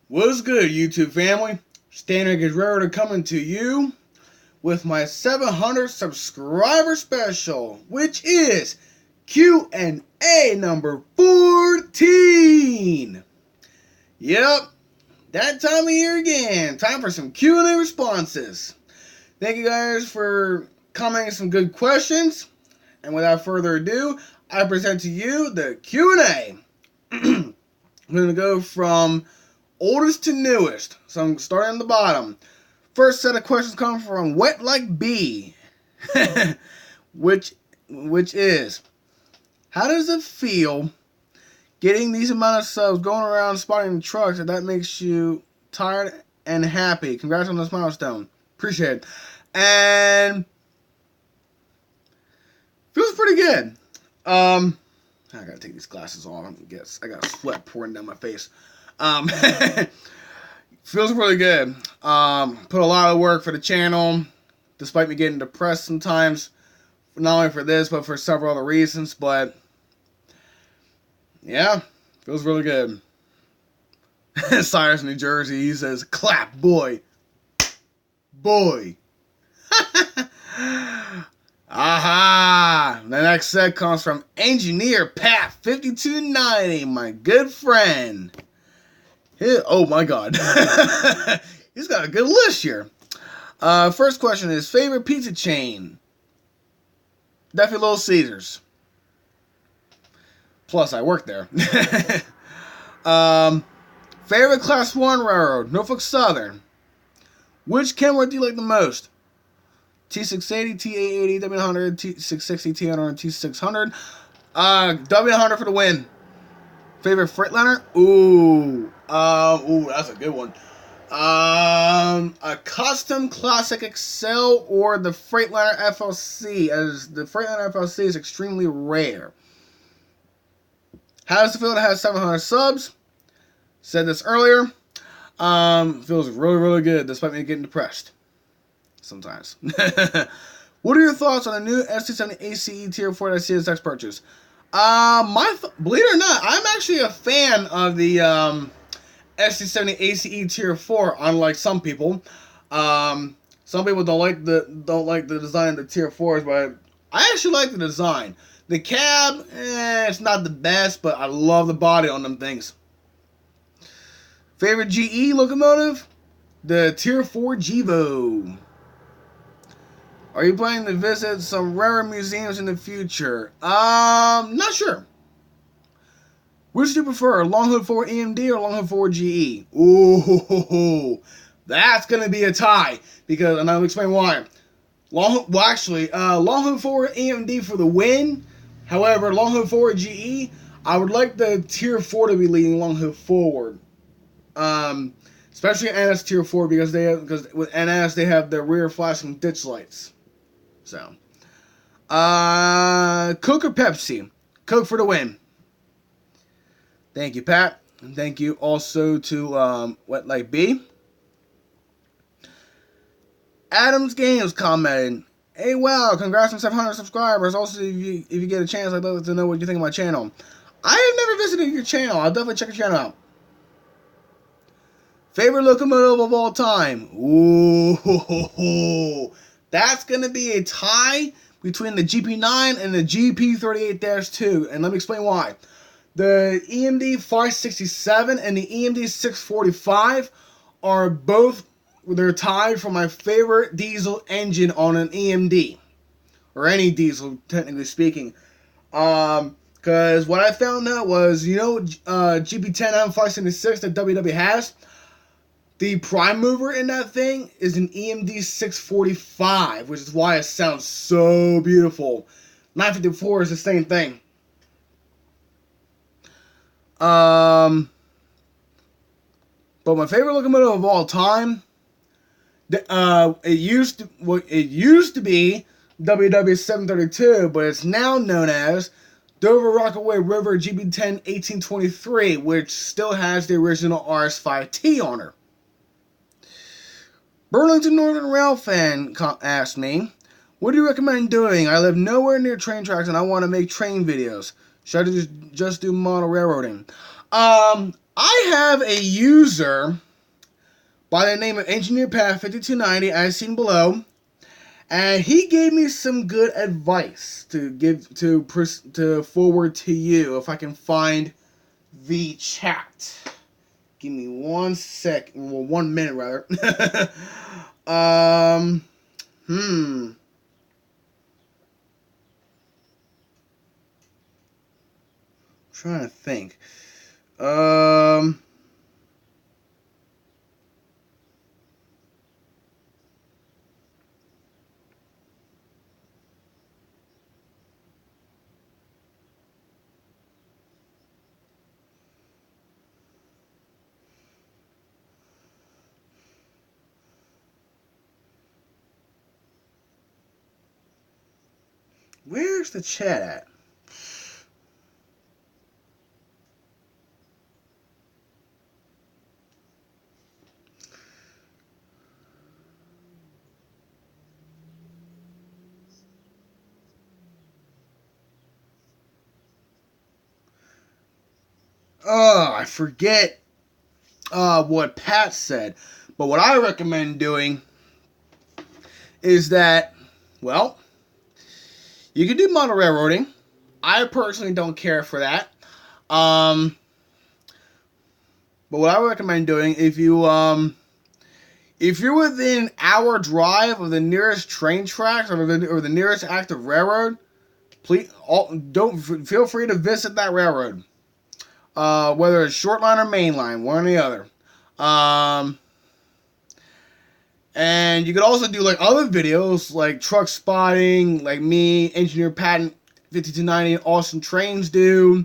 What's good, YouTube family? Standard Guerrero coming to you with my 700 subscriber special, which is Q&A number 14. Yep, that time of year again. Time for some Q&A responses. Thank you guys for commenting some good questions. And without further ado, I present to you the Q&A. I'm going to go from oldest to newest. So I'm starting at the bottom. First set of questions come from Wet Like Bee. which is, how does it feel getting these amount of subs, going around spotting trucks, and that makes you tired and happy? Congrats on this milestone. Appreciate it. And feels pretty good. I gotta take these glasses off. I got sweat pouring down my face. Feels really good. Put a lot of work for the channel, despite me getting depressed sometimes, not only for this, but for several other reasons. But yeah, feels really good. Cyrus, New Jersey, he says, clap, boy. Boy. Aha! The next set comes from Engineer Pat 5290, my good friend. Oh my god. He's got a good list here. First question is, favorite pizza chain? Definitely Little Caesars. Plus, I work there. Favorite Class 1 railroad? Norfolk Southern. Which Kenworth do you like the most? T680, T880, W100, T660, T100, T600. W100 for the win. Favorite Freightliner? Ooh, that's a good one. A custom classic Excel or the Freightliner FLC, as the Freightliner FLC is extremely rare. How does it feel to have 700 subs? Said this earlier. Feels really, really good, despite me getting depressed. Sometimes. What are your thoughts on the new ST70 ACE Tier 4 CSX purchase? Believe it or not, I'm actually a fan of the ST70 ACE Tier 4. Unlike some people, some people don't like the design of the Tier 4s, but I actually like the design. The cab, it's not the best, but I love the body on them things. Favorite GE locomotive? The Tier 4 Gevo. Are you planning to visit some rare museums in the future? Not sure. Which do you prefer, Long Hood 4 EMD or Long Hood 4 GE? Ooh, that's gonna be a tie, because, and I'll explain why. Long Hood 4 EMD for the win. However, Long Hood 4 GE, I would like the Tier 4 to be leading Long Hood forward. Especially NS Tier 4, because with NS they have the rear flashing ditch lights. So, Coke or Pepsi? Coke for the win. Thank you, Pat. And thank you also to Wet Like Bee. Adams Games commented, hey, wow, congrats on 700 subscribers. Also, if you get a chance, I'd love to know what you think of my channel. I have never visited your channel. I'll definitely check your channel out. Favorite locomotive of all time? Ooh, that's going to be a tie between the GP9 and the GP38-2. And let me explain why. The EMD 567 and the EMD 645 are both, they're tied for my favorite diesel engine on an EMD. Or any diesel, technically speaking. Because what I found out was, GP10M 576 that WW has, the prime mover in that thing is an EMD 645, which is why it sounds so beautiful. 954 is the same thing. But my favorite locomotive of all time, it used to be WW 732, but it's now known as Dover Rockaway River GB10 1823, which still has the original RS5T on her. Burlington Northern Rail fan asked me, what do you recommend doing? I live nowhere near train tracks and I want to make train videos. Should I just do model railroading? I have a user by the name of Engineer Pat 5290, as seen below, and he gave me some good advice to forward to you if I can find the chat. Give me 1 sec, well, 1 minute rather. Trying to think. Where's the chat at? Oh, I forget what Pat said. But what I recommend doing is that, well, you can do model railroading. I personally don't care for that. But what I recommend doing, if you're within an hour drive of the nearest train tracks or the nearest active railroad, please don't feel free to visit that railroad. Whether it's short line or main line, one or the other. And you could also do like other videos like truck spotting, like me, Engineer Patent 5290, and Austin Trains do.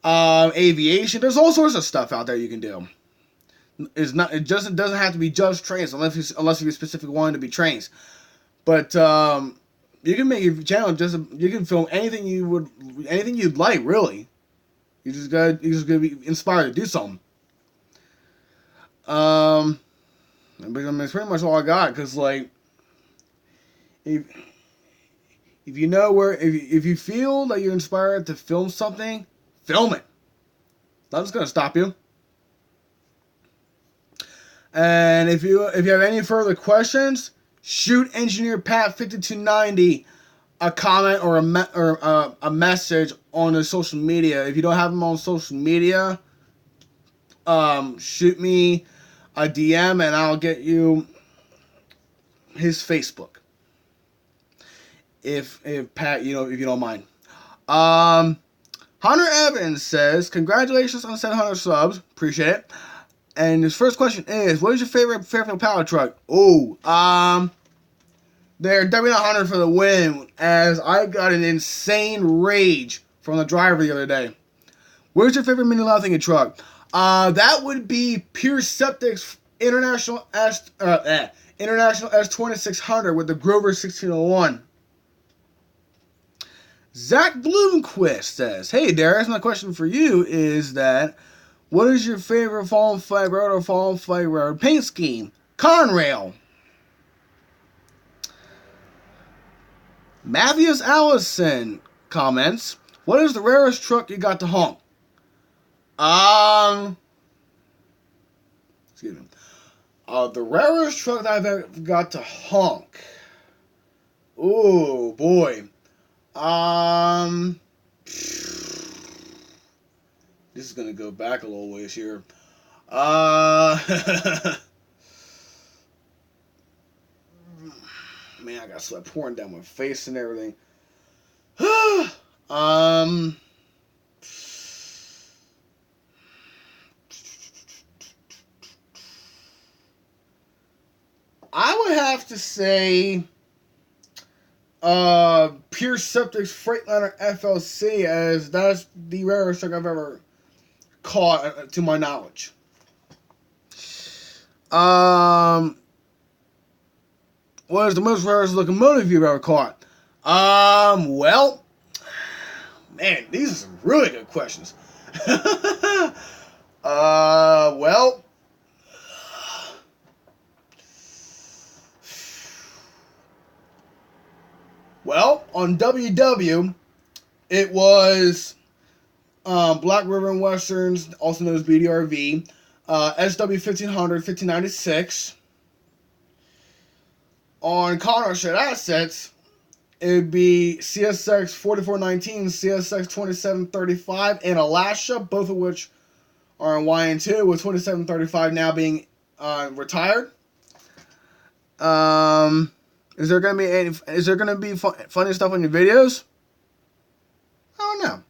Aviation. There's all sorts of stuff out there you can do. It doesn't have to be just trains unless you specifically wanting to be trains. But you can make your channel you can film anything you'd like, really. You just gotta be inspired to do something. But it's pretty much all I got, because like if you know if you feel that you're inspired to film something, film it. Nothing's gonna stop you. And if you have any further questions, shoot Engineer Pat 5290 a comment or a message on the social media. If you don't have him on social media, shoot me a DM and I'll get you his Facebook. If Pat, if you don't mind. Hunter Evans says, congratulations on 700 subs. Appreciate it. And his first question is, what is your favorite Fairfield power truck? They're W900 for the win, as I got an insane rage from the driver the other day. Where's your favorite mini loud thingy truck? That would be Pure Septic's International S2600 with the Grover 1601. Zach Bloomquist says, hey Darius, my question for you is that, what is your favorite Fallen Flag Road or Fallen Flag Road paint scheme? Conrail. Matthews Allison comments, what is the rarest truck you got to honk? Excuse me. The rarest truck that I've ever got to honk. Oh boy. This is gonna go back a little ways here. Man, I got sweat pouring down my face and everything. I would have to say Pure Septic's Freightliner FLC, as that's the rarest truck I've ever caught, to my knowledge. What is the most rarest locomotive you've ever caught? Well, man, these are some really good questions. Well, on WW, it was Black River and Westerns, also known as BDRV, SW 1500, 1596. On Conroe shared assets, it would be CSX 4419, CSX 2735, and Alasha, both of which are in YN2, with 2735 now being retired. Is there gonna be funny stuff on your videos? I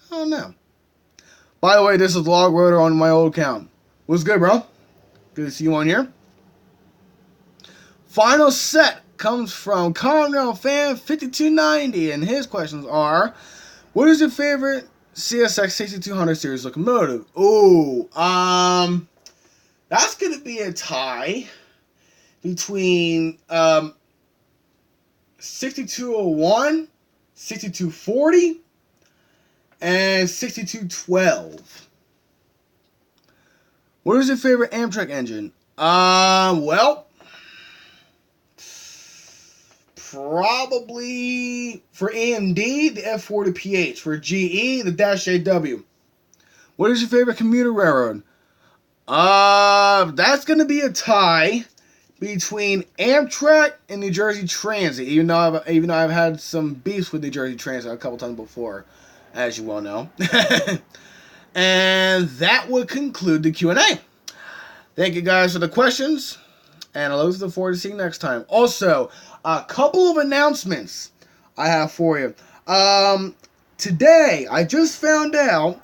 don't know. By the way, this is Log Rotor on my old account. What's good, bro? Good to see you on here. Final set comes from Conroe Fan 5290, and his questions are: what is your favorite CSX 6200 series locomotive? That's gonna be a tie between 6201, 6240, and 6212. What is your favorite Amtrak engine? Well, probably for AMD, the F40PH. For GE, the Dash AW. What is your favorite commuter railroad? That's gonna be a tie between Amtrak and New Jersey Transit. Even though I've had some beefs with New Jersey Transit a couple times before, as you well know. And that would conclude the Q&A. Thank you guys for the questions, and I look forward to seeing you next time. Also, a couple of announcements I have for you. Today, I just found out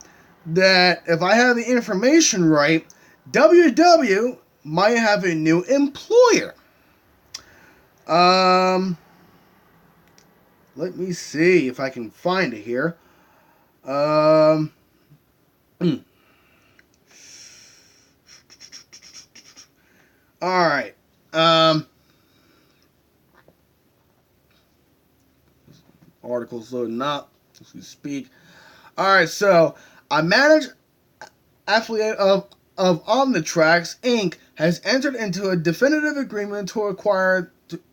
that if I have the information right, WW might have a new employer. Let me see if I can find it here. Alright. Article's loading up as we speak. Alright, so a managed affiliate of Omnitrax Inc. has entered into a definitive agreement to acquire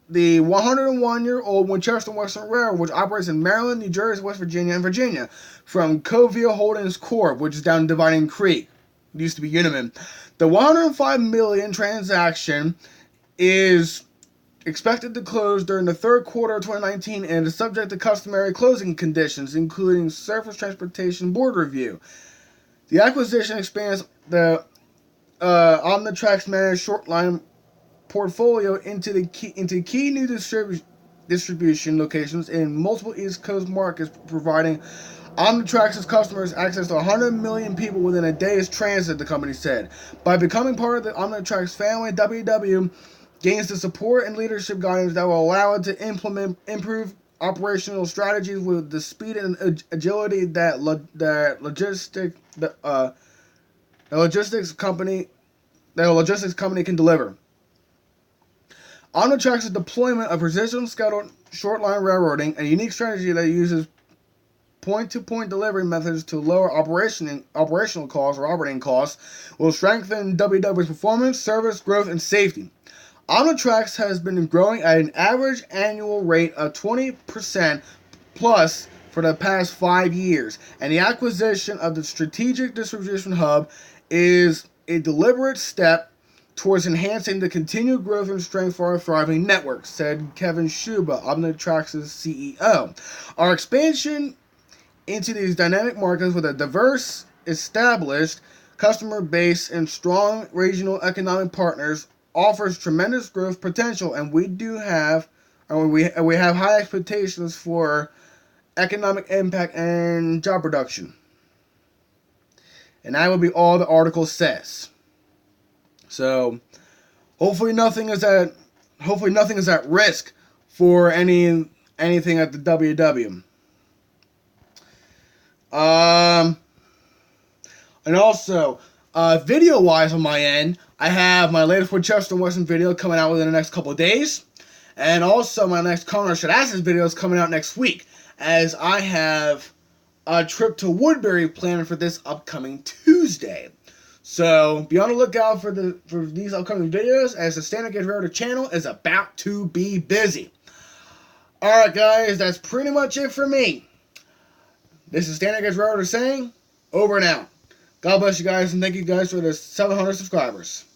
the 101-year-old Winchester Western Railroad, which operates in Maryland, New Jersey, West Virginia, and Virginia, from Covia Holdings Corp., which is down in Dividing Creek. It used to be Uniman. The $105 million transaction is expected to close during the third quarter of 2019 and is subject to customary closing conditions, including Surface Transportation Board review. The acquisition expands the Omnitrax managed short line portfolio into key new distribution locations in multiple East Coast markets, providing Omnitrax's customers access to 100 million people within a day's transit, the company said. By becoming part of the Omnitrax family, WW gains the support and leadership guidance that will allow it to improve operational strategies with the speed and agility that the logistics company can deliver. Omnitrax's deployment of precision scheduled short-line railroading, a unique strategy that uses point-to-point delivery methods to lower operational costs or operating costs, will strengthen WW's performance, service, growth, and safety. Omnitrax has been growing at an average annual rate of 20% plus for the past 5 years, and the acquisition of the strategic distribution hub is a deliberate step towards enhancing the continued growth and strength for our thriving network, said Kevin Shuba, Omnitrax's CEO. Our expansion into these dynamic markets with a diverse, established customer base and strong regional economic partners offers tremendous growth potential, and we have high expectations for economic impact and job production. And that would be all the article says. So, hopefully nothing is at risk for anything at the WW. And also, video-wise on my end, I have my latest Winchester Western video coming out within the next couple of days. And also, my next Conroe Shared Assets video is coming out next week, as I have a trip to Woodbury planned for this upcoming Tuesday. So, be on the lookout for these upcoming videos, as the Standard Gauge Railroad channel is about to be busy. Alright guys, that's pretty much it for me. This is Standard Gauge Railroader saying, over and out. God bless you guys, and thank you guys for the 700 subscribers.